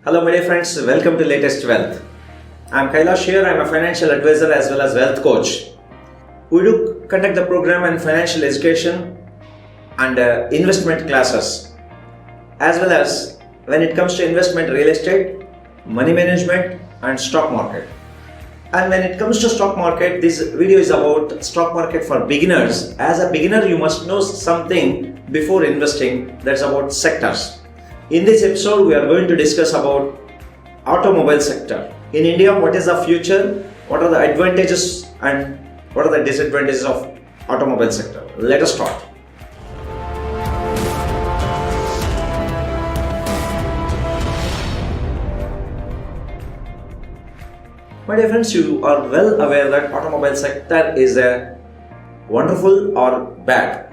Hello my dear friends, welcome to Latest Wealth. I am Kailash here. I am a financial advisor as well as wealth coach. We do conduct the program in financial education and investment classes, as well as when it comes to investment, real estate, money management and stock market. And when it comes to stock market, this video is about stock market for beginners. As a beginner, you must know something before investing. That's about sectors. In this episode, we are going to discuss about automobile sector. In India, what is the future? What are the advantages and what are the disadvantages of automobile sector? Let us start. My dear friends, you are well aware that automobile sector is a wonderful or bad.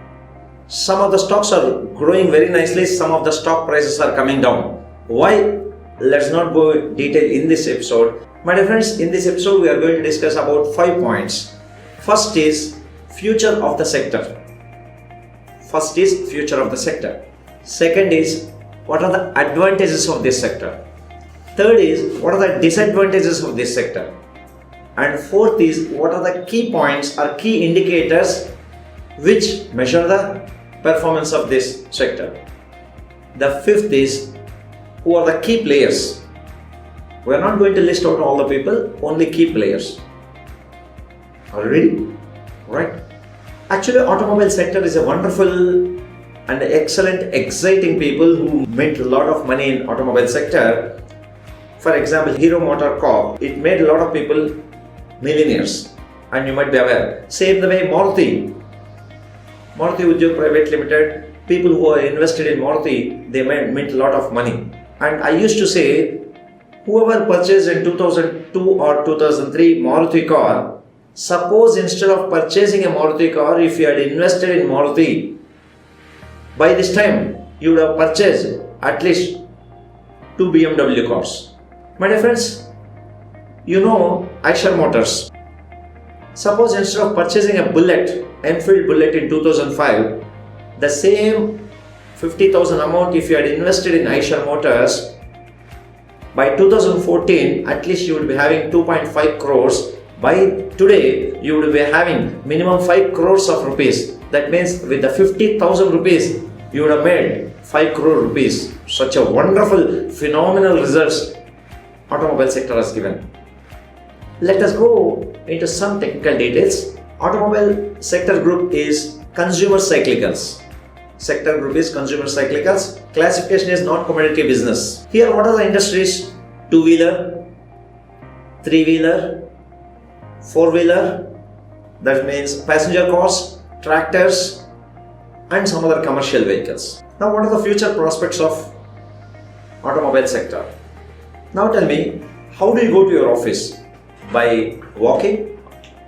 Some of the stocks are growing very nicely, some of the stock prices are coming down. Why? Let's not go in detail in this episode. My dear friends, in this episode we are going to discuss about 5 points. First is future of the sector. Second is what are the advantages of this sector. Third is what are the disadvantages of this sector. And fourth is what are the key points or key indicators which measure the performance of this sector. The fifth is who are the key players. We are not going to list out all the people, only key players. Are you ready? Right. Actually, automobile sector is a wonderful and excellent, exciting people who made a lot of money in automobile sector. For example, Hero Motor Corp, it made a lot of people millionaires, and you might be aware. Same the way Maruti Udyog Private Limited, people who are invested in Maruti, they made a lot of money. And I used to say, whoever purchased in 2002 or 2003 Maruti car, suppose instead of purchasing a Maruti car, if you had invested in Maruti, by this time you would have purchased at least 2 BMW cars. My dear friends, you know Eicher Motors. Suppose instead of purchasing a Enfield Bullet in 2005, the same 50,000 amount if you had invested in Eicher Motors, by 2014 at least you would be having 2.5 crores. By today you would be having minimum 5 crores of rupees. That means with the 50,000 rupees you would have made 5 crore rupees. Such a wonderful, phenomenal results automobile sector has given. Let us go into some technical details. Automobile sector group is consumer cyclicals. Classification is non-commodity business. Here what are the industries? Two-wheeler, three-wheeler, four-wheeler, that means passenger cars, tractors and some other commercial vehicles. Now what are the future prospects of automobile sector? Now tell me, how do you go to your office? By walking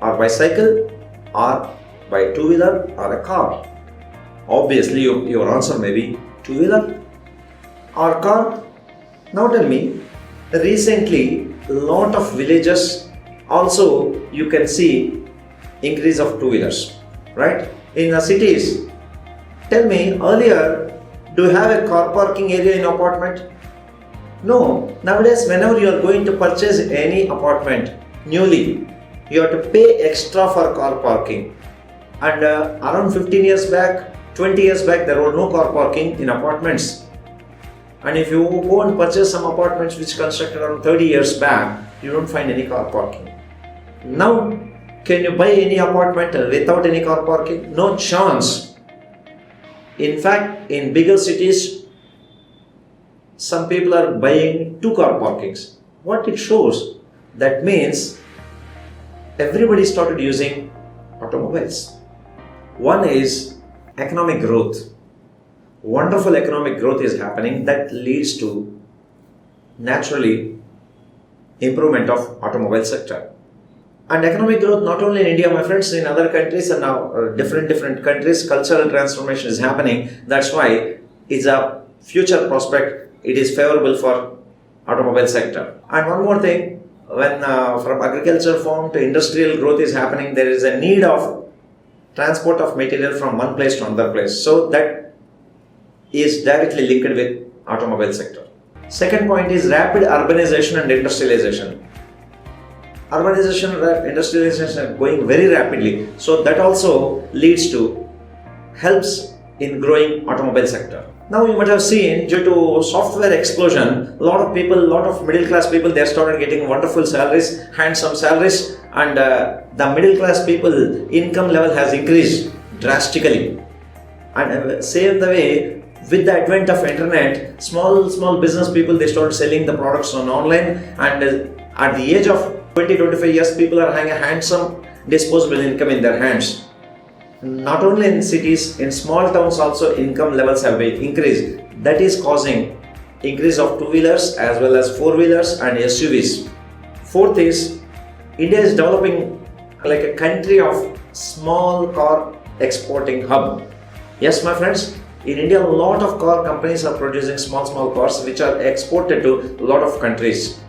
or by cycle or by two-wheeler or a car? Obviously your answer may be two-wheeler or car. Now tell me, recently lot of villages also you can see increase of two-wheelers, right? In the cities, tell me, earlier do you have a car parking area in apartment? No. Nowadays whenever you are going to purchase any apartment newly, you have to pay extra for car parking. And around 15 years back, 20 years back, there were no car parking in apartments. And if you go and purchase some apartments which constructed around 30 years back, you don't find any car parking. Now, can you buy any apartment without any car parking? No chance. In fact, in bigger cities, some people are buying 2 car parkings. What it shows? That means everybody started using automobiles. One is economic growth. Wonderful economic growth is happening that leads to naturally improvement of automobile sector. And economic growth not only in India, my friends, in other countries and now different countries, cultural transformation is happening. That's why it's a future prospect. It is favorable for automobile sector. And one more thing, when from agriculture farm to industrial growth is happening, there is a need of transport of material from one place to another place. So that is directly linked with automobile sector. Second point is rapid urbanization and industrialization. Urbanization and industrialization are going very rapidly, so that also helps in growing automobile sector. Now you might have seen, due to software explosion, a lot of middle class people, they started getting wonderful salaries, handsome salaries, and the middle class people income level has increased drastically. And same the way, with the advent of internet, small business people, they start selling the products on online, and at the age of 20-25 years, people are having a handsome disposable income in their hands. Not only in cities, in small towns also income levels have been increased. That is causing increase of two-wheelers as well as four-wheelers and SUVs. Fourth is, India is developing like a country of small car exporting hub. Yes, my friends, in India, a lot of car companies are producing small cars which are exported to a lot of countries.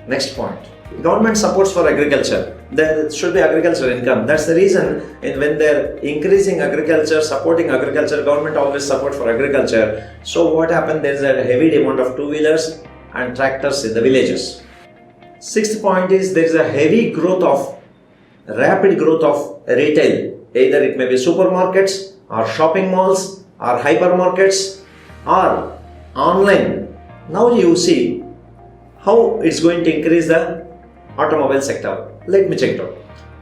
Next point. Government supports for agriculture. There should be agriculture income. That's the reason when they're increasing agriculture, supporting agriculture, government always support for agriculture. So what happened? There's a heavy demand of two-wheelers and tractors in the villages. Sixth point is there's a rapid growth of retail. Either it may be supermarkets or shopping malls or hypermarkets or online. Now you see how it's going to increase the automobile sector. Let me check it out.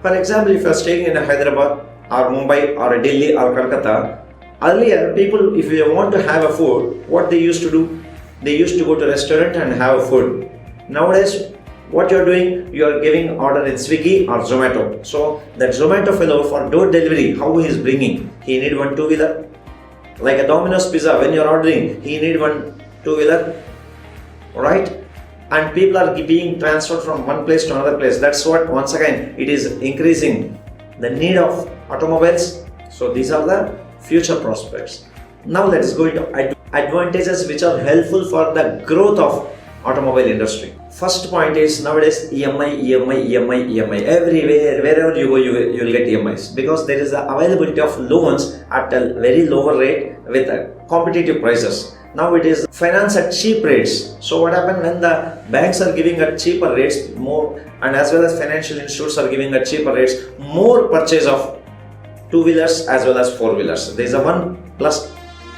For example, if you are staying in Hyderabad or Mumbai or Delhi or Kolkata, earlier people, if you want to have a food, what they used to do? They used to go to a restaurant and have a food. Nowadays, what you are doing? You are giving order in Swiggy or Zomato. So that Zomato fellow for door delivery, how he is bringing? He need one two-wheeler. Like a Domino's pizza, when you are ordering, he need one two-wheeler, right? And people are being transferred from one place to another place. That's what, once again, it is increasing the need of automobiles. So these are the future prospects. Now let's go into advantages which are helpful for the growth of automobile industry. First point is, nowadays EMI. Everywhere, wherever you go, you will get EMIs, because there is the availability of loans at a very lower rate with competitive prices. Now it is finance at cheap rates. So what happens when the banks are giving at cheaper rates more, and as well as financial institutes are giving at cheaper rates, more purchase of two-wheelers as well as four-wheelers. There is a one plus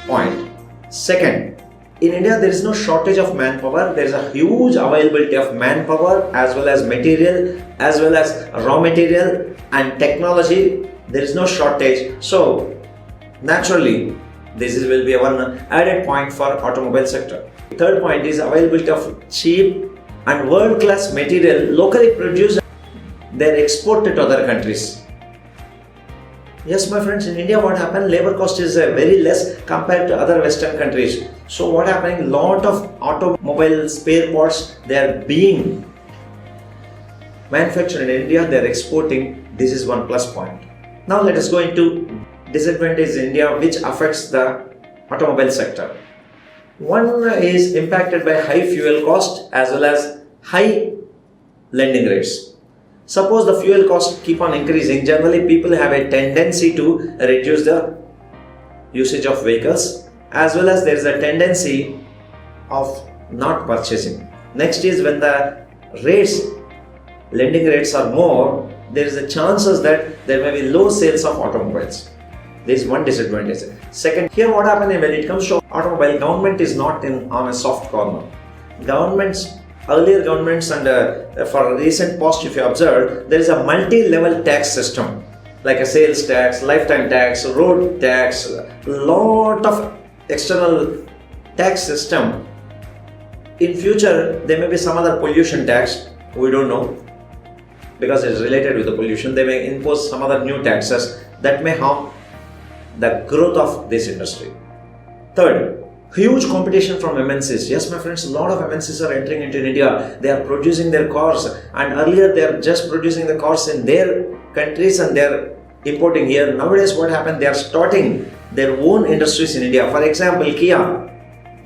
point. Second, in India there is no shortage of manpower. There is a huge availability of manpower as well as material, as well as raw material and technology. There is no shortage. So naturally, this will be one added point for automobile sector. Third point is availability of cheap and world-class material locally produced. They're exported to other countries. Yes, my friends, in India what happened? Labor cost is very less compared to other Western countries. So what happening? Lot of automobile spare parts, they are being manufactured in India. They are exporting. This is one plus point. Now let us go into disadvantage in India which affects the automobile sector. One is impacted by high fuel cost as well as high lending rates. Suppose the fuel cost keep on increasing, generally people have a tendency to reduce the usage of vehicles, as well as there is a tendency of not purchasing. Next is when the lending rates are more, there is a chances that there may be low sales of automobiles. This is one disadvantage. Second, here what happens when it comes to automobile, government is not on a soft corner. Earlier governments and for recent past, if you observe, there is a multi-level tax system, like a sales tax, lifetime tax, road tax, lot of external tax system. In future, there may be some other pollution tax, we don't know, because it is related with the pollution. They may impose some other new taxes that may harm the growth of this industry. Third, huge competition from MNCs. Yes, my friends, a lot of MNCs are entering into India. They are producing their cars, and earlier they are just producing the cars in their countries and they are importing here. Nowadays what happened? They are starting their own industries in India. For example, Kia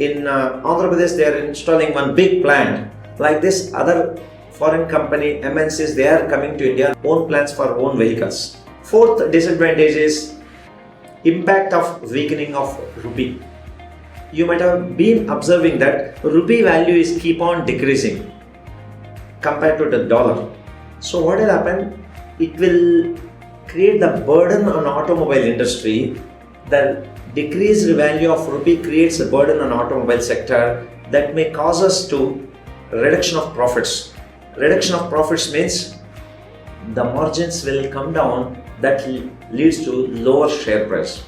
in Andhra Pradesh, they are installing one big plant. Like this, other foreign company MNCs, they are coming to India, own plants for own vehicles. Fourth disadvantage is impact of weakening of rupee. you might have been observing that rupee value is keep on decreasing compared to the dollar. So what will happen? It will create the burden on automobile industry. The decreased value of rupee creates a burden on automobile sector that may cause us to reduction of profits. Reduction of profits means the margins will come down, that leads to lower share price.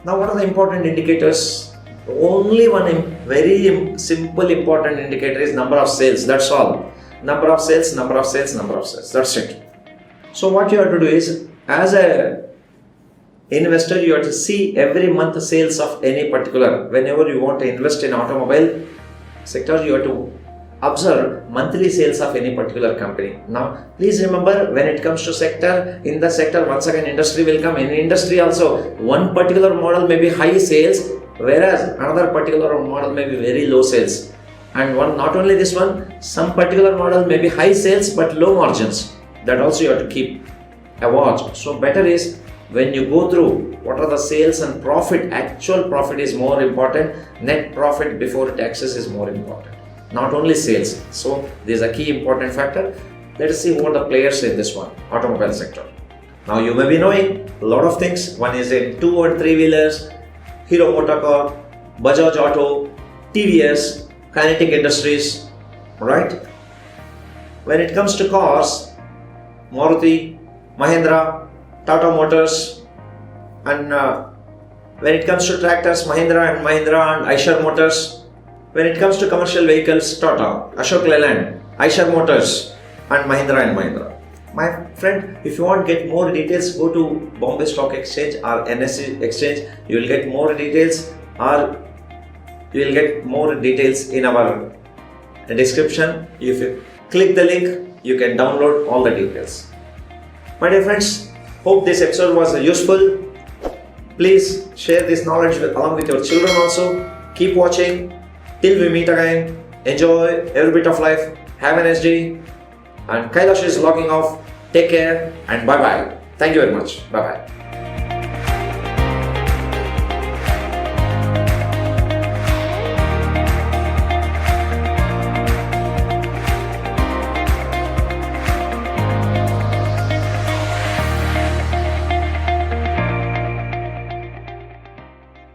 Now what are the important indicators? Only one very simple important indicator is number of sales, that's all. Number of sales, number of sales, number of sales, that's it. So what you have to do is, as a investor, you have to see every month sales of any particular, whenever you want to invest in automobile sector, you have to observe monthly sales of any particular company. Now please remember, when it comes to sector, in the sector once again industry will come. In industry also, one particular model may be high sales, whereas another particular model may be very low sales. And one, not only this one, some particular model may be high sales but low margins. That also you have to keep a watch. So better is, when you go through what are the sales and profit, actual profit is more important, net profit before taxes is more important, not only sales. So this is a key important factor. Let us see who are the players in this one, automobile sector. Now you may be knowing a lot of things. One is in 2 and 3 wheelers, Hero Motorcar, Bajaj Auto, TVS, Kinetic Industries, right? When it comes to cars, Maruti, Mahindra, Tata Motors, and when it comes to tractors, Mahindra and Eicher Motors. When it comes to commercial vehicles, Tata, Ashok Leyland, Eicher Motors, and Mahindra. My friend, if you want to get more details, go to Bombay Stock Exchange or NSE Exchange. You will get more details, or you will get more details in our description. If you click the link, you can download all the details. My dear friends, hope this episode was useful. Please share this knowledge along with your children also. Keep watching. Till we meet again, enjoy every bit of life. Have a nice day. And Kailash is logging off. Take care and bye bye. Thank you very much. Bye bye.